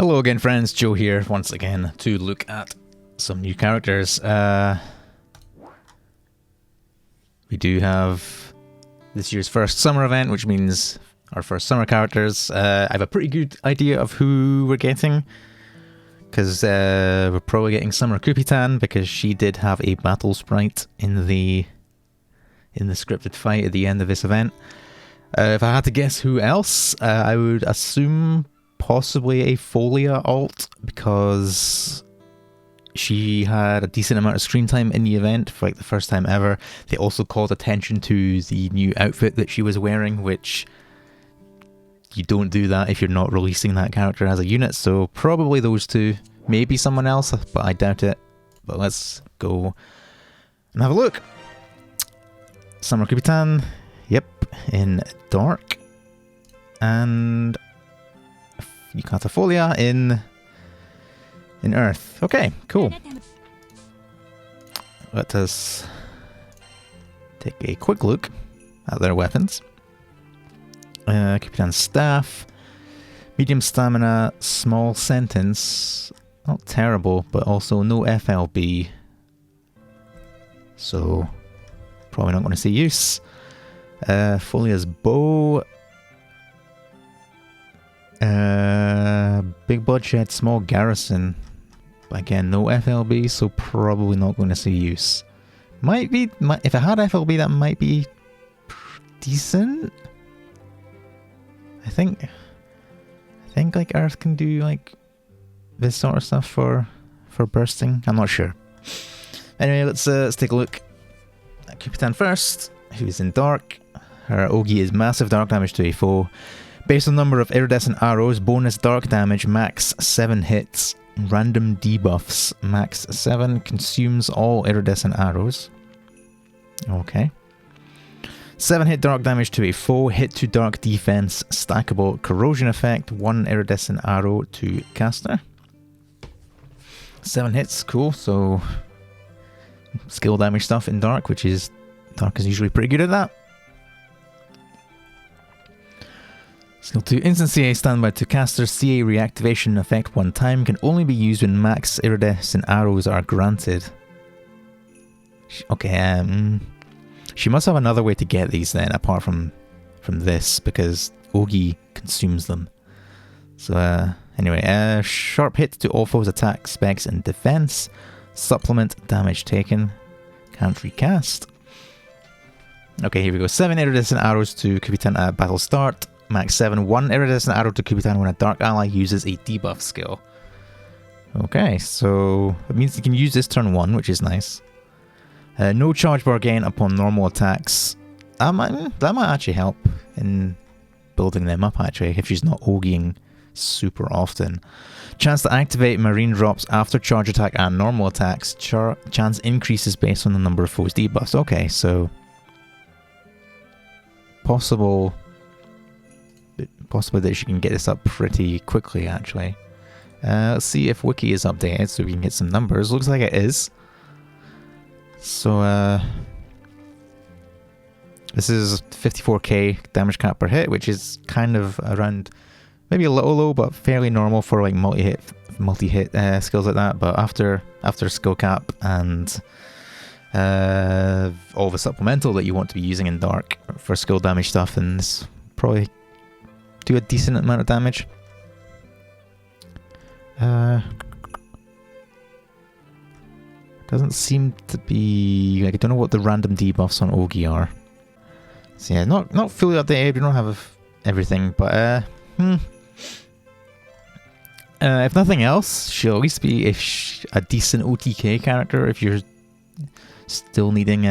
Hello again friends, Joe here once again to look at some new characters. We do have this year's first summer event, which means our first summer characters. I have a pretty good idea of who we're getting, because we're probably getting Summer Cupitan, because she did have a battle sprite in the scripted fight at the end of this event. If I had to guess who else, I would assume possibly a Pholia alt, because she had a decent amount of screen time in the event for like the first time ever. They also called attention to the new outfit that she was wearing, which you don't do that if you're not releasing that character as a unit, so probably those two. Maybe someone else, but I doubt it. But let's go and have a look. Summer Cupitan, yep, in dark, and Yukata Pholia in earth. Okay, cool. Let us take a quick look at their weapons. Cupitan's staff, medium stamina, small sentence. Not terrible, but also no FLB. So probably not going to see use. Pholia's bow. Big bloodshed, small garrison. But again, no FLB, so probably not going to see use. Might be, if it had FLB, that might be decent. I think like Earth can do like this sort of stuff for bursting. I'm not sure. Anyway, let's take a look at Cupitan first, who's in dark. Her Ogi is massive dark damage to a foe. Based on number of iridescent arrows, bonus dark damage, max 7 hits. Random debuffs, max 7, consumes all iridescent arrows. Okay. 7 hit dark damage to a foe, hit to dark defense, stackable corrosion effect, 1 iridescent arrow to caster. 7 hits, cool, so skill damage stuff in dark, which is, dark is usually pretty good at that. Skill 2, instant CA standby to caster, CA reactivation effect 1 time, can only be used when max iridescent arrows are granted. Okay, she must have another way to get these then, apart from this, because Ogi consumes them. So anyway, sharp hit to all foes' attack, specs, and defense. Supplement damage taken. Can't recast. Okay, here we go. 7 iridescent arrows to Cupitan at battle start. Max 7, 1 iridescent arrow to Cupitan when a dark ally uses a debuff skill. Okay, so it means you can use this turn 1, which is nice. No charge bar gain upon normal attacks. That might actually help in building them up, actually, if she's not Ogiing super often. Chance to activate marine drops after charge attack and normal attacks. Chance increases based on the number of foes debuffs. Okay, so possibly that she can get this up pretty quickly, actually. Let's see if Wiki is updated so we can get some numbers. Looks like it is. So this is 54k damage cap per hit, which is kind of around, maybe a little low, but fairly normal for like multi-hit skills like that. But after skill cap and all the supplemental that you want to be using in dark for skill damage stuff, and this probably do a decent amount of damage. Doesn't seem to be, like, I don't know what the random debuffs on Ogi are. So yeah, not fully updated. We don't have everything, but if nothing else, she'll at least be a decent OTK character if you're still needing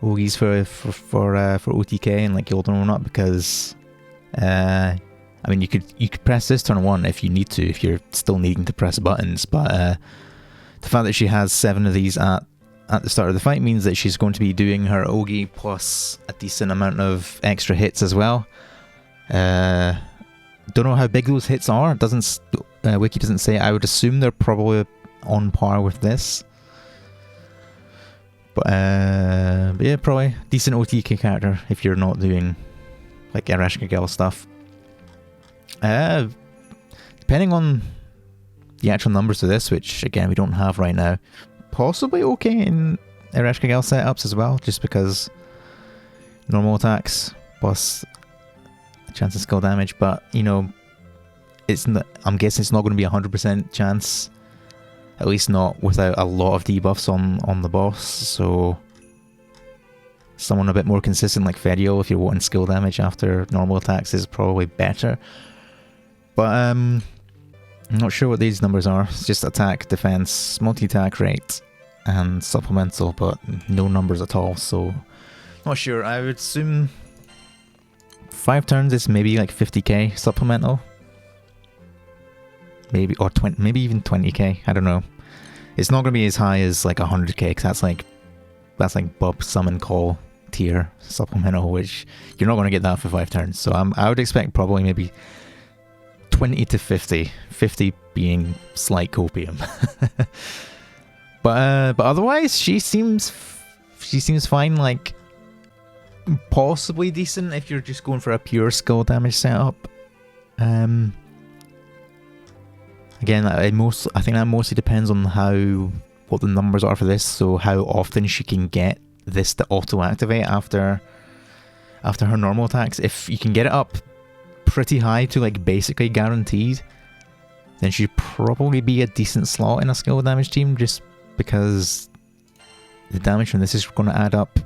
Ogis for OTK and like Golden or not, because I mean, you could press this turn 1 if you need to, if you're still needing to press buttons, but the fact that she has 7 of these at the start of the fight means that she's going to be doing her Ogi plus a decent amount of extra hits as well. Don't know how big those hits are. It doesn't Wiki doesn't say. I would assume they're probably on par with this. But yeah, probably decent OTK character if you're not doing like Erashka Girl stuff. Depending on the actual numbers of this, which again we don't have right now, possibly okay in Ereshkigal setups as well, just because normal attacks plus a chance of skill damage, but you know, it's not, I'm guessing it's not going to be 100% chance, at least not without a lot of debuffs on the boss, so someone a bit more consistent like Ferial, if you're wanting skill damage after normal attacks, is probably better. But I'm not sure what these numbers are. It's just attack, defense, multi-attack rate, and supplemental, but no numbers at all, so not sure. I would assume 5 turns is maybe like 50k supplemental. Maybe, or 20, maybe even 20k, I don't know. It's not going to be as high as like 100k, because that's like Bub Summon Call tier supplemental, which you're not going to get that for 5 turns. So I would expect probably maybe 20 to 50. 50 being slight copium. But otherwise, she seems fine, like possibly decent if you're just going for a pure skill damage setup. Again, I think that mostly depends on what the numbers are for this, so how often she can get this to auto-activate after her normal attacks. If you can get it up pretty high to like basically guaranteed, then she'd probably be a decent slot in a skill damage team, just because the damage from this is going to add up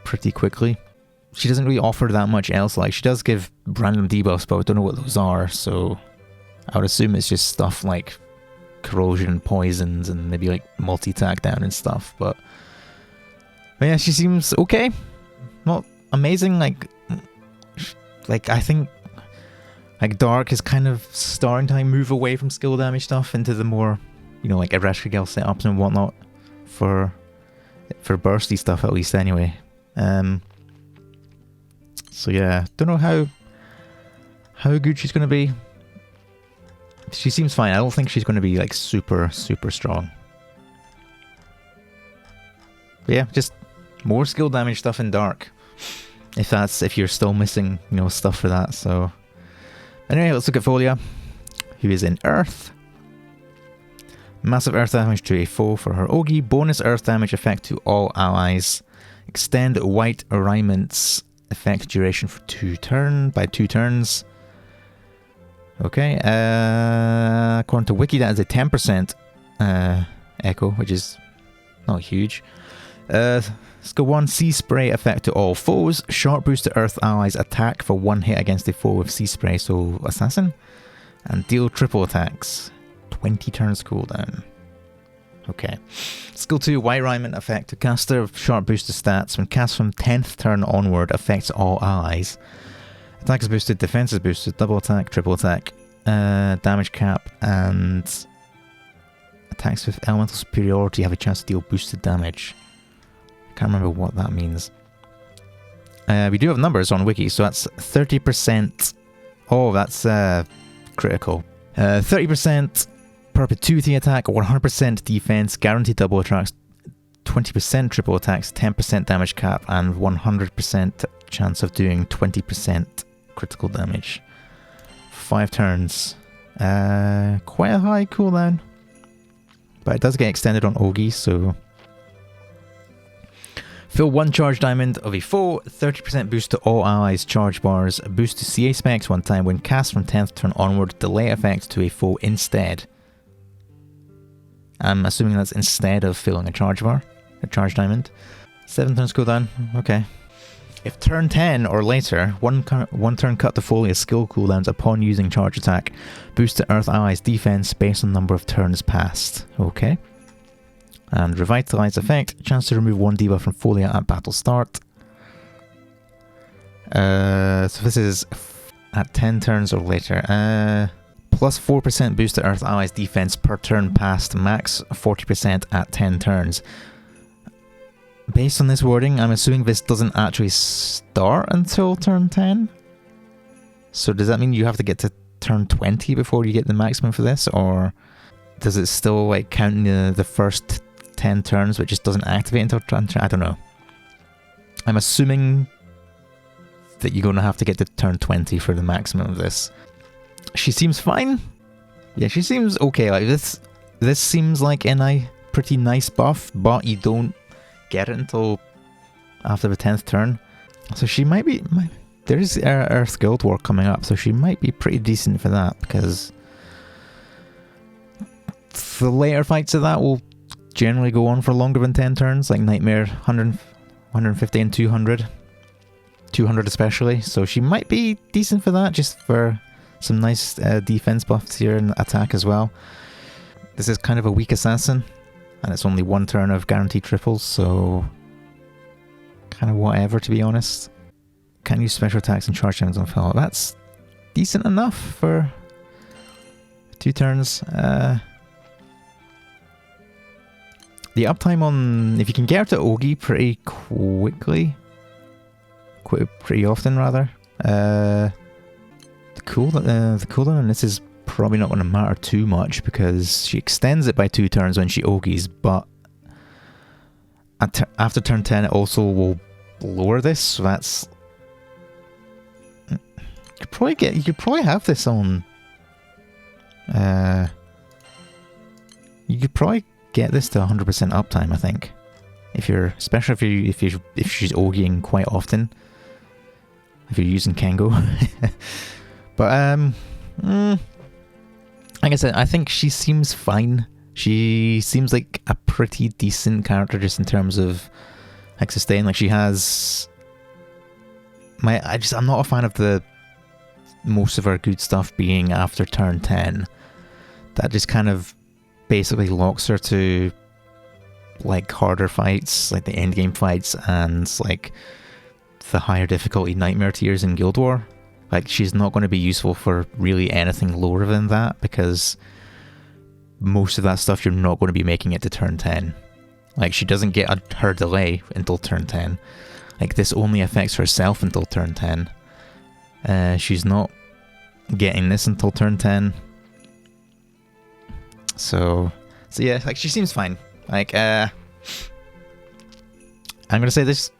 pretty quickly. She doesn't really offer that much else. Like, she does give random debuffs, but I don't know what those are, so I would assume it's just stuff like corrosion, poisons, and maybe like multi-attack down and stuff. But yeah, she seems okay. Not amazing. Like I think like Dark is kind of starting to move away from skill damage stuff into the more, you know, like Ereshkigal setups and whatnot for bursty stuff, at least anyway. So yeah, don't know how good she's going to be. She seems fine. I don't think she's going to be like super strong. But yeah, just more skill damage stuff in Dark, if you're still missing, you know, stuff for that. So anyway, let's look at Pholia, who is in Earth. Massive earth damage to a foe for her Ogi. Bonus earth damage effect to all allies. Extend white alignments effect duration for 2 turns. Okay, according to Wiki, that is a 10% echo, which is not huge. Skill 1, Sea Spray effect to all foes. Short boost to Earth allies attack for 1 hit against a foe with Sea Spray, so Assassin. And deal triple attacks. 20 turns cooldown. Okay. Skill 2, White Alignment effect to caster. Short boost to stats. When cast from 10th turn onward, affects all allies. Attack is boosted, defense is boosted, double attack, triple attack, damage cap, and attacks with elemental superiority have a chance to deal boosted damage. I can't remember what that means. We do have numbers on Wiki, so that's 30%. Oh, that's critical. 30% perpetuity attack, 100% defense, guaranteed double attacks, 20% triple attacks, 10% damage cap, and 100% chance of doing 20% critical damage. 5 turns. Quite a high cooldown. But it does get extended on Ogi, so... Fill 1 charge diamond of a foe, 30% boost to all allies' charge bars, boost to CA specs 1 time when cast from 10th turn onward, delay effects to a foe instead. I'm assuming that's instead of filling a charge bar, a charge diamond. 7 turns cooldown, okay. If turn 10 or later, one turn cut to Pholia's skill cooldowns upon using charge attack, boost to Earth allies' defense based on number of turns passed. Okay. And Revitalize effect, chance to remove 1 debuff from Pholia at battle start. So this is at 10 turns or later. Plus 4% boost to Earth allies' defense per turn passed, max 40% at 10 turns. Based on this wording, I'm assuming this doesn't actually start until turn 10? So does that mean you have to get to turn 20 before you get the maximum for this? Or does it still like count the first 10 turns but just doesn't activate until turn 10? I don't know. I'm assuming that you're going to have to get to turn 20 for the maximum of this. She seems fine. Yeah, she seems okay. Like this seems like a pretty nice buff, but you don't get it until after the 10th turn. So she might be... There is Earth Guild War coming up, so she might be pretty decent for that, because the later fights of that will generally go on for longer than 10 turns, like Nightmare 100, 150 and 200. 200 especially, so she might be decent for that, just for some nice defense buffs here and attack as well. This is kind of a weak assassin, and it's only 1 turn of guaranteed triples, so kind of whatever, to be honest. Can't use special attacks and charge times on Philip. That's decent enough for 2 turns. The uptime on... If you can get her to Ogi pretty quickly, pretty often rather, the cooldown on this is probably not going to matter too much, because she extends it by 2 turns when she Ogis, but after turn 10 it also will lower this, so that's... You could probably have this on... you could probably get this to 100% uptime, I think. Especially if she's Ogieing quite often. If you're using Kengo. But like I said, I think she seems fine. She seems like a pretty decent character just in terms of like sustain. Like she has I'm not a fan of the most of her good stuff being after turn 10. That just kind of basically locks her to like harder fights, like the end game fights, and like the higher difficulty Nightmare tiers in Guild War. Like she's not going to be useful for really anything lower than that, because most of that stuff you're not going to be making it to turn 10. Like she doesn't get her delay until turn 10. Like this only affects herself until turn 10. She's not getting this until turn 10. So yeah, like she seems fine. Like I'm gonna say this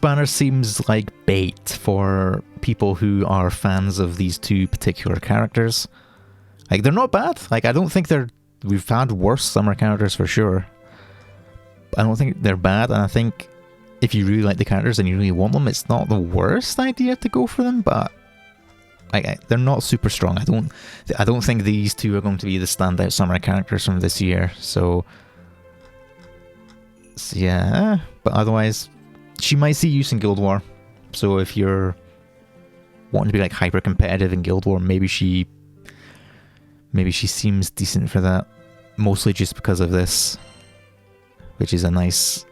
banner seems like bait for people who are fans of these 2 particular characters. Like they're not bad. Like I don't think we've had worse summer characters for sure. I don't think they're bad, and I think if you really like the characters and you really want them, it's not the worst idea to go for them, but like they're not super strong. I don't think these 2 are going to be the standout summer characters from this year. So yeah, but otherwise she might see use in Guild War. So if you're wanting to be like hyper competitive in Guild War, maybe she seems decent for that, mostly just because of this, which is a nice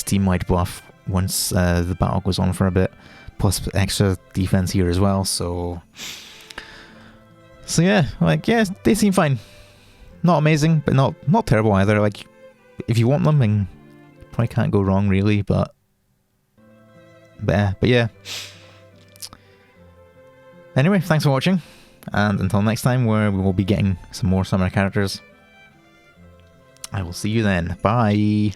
team-wide buff once the battle goes on for a bit, plus extra defense here as well. So yeah, like yeah, they seem fine. Not amazing, but not terrible either. Like if you want them, then you probably can't go wrong really. But yeah. Anyway, thanks for watching, and until next time, where we will be getting some more summer characters, I will see you then. Bye.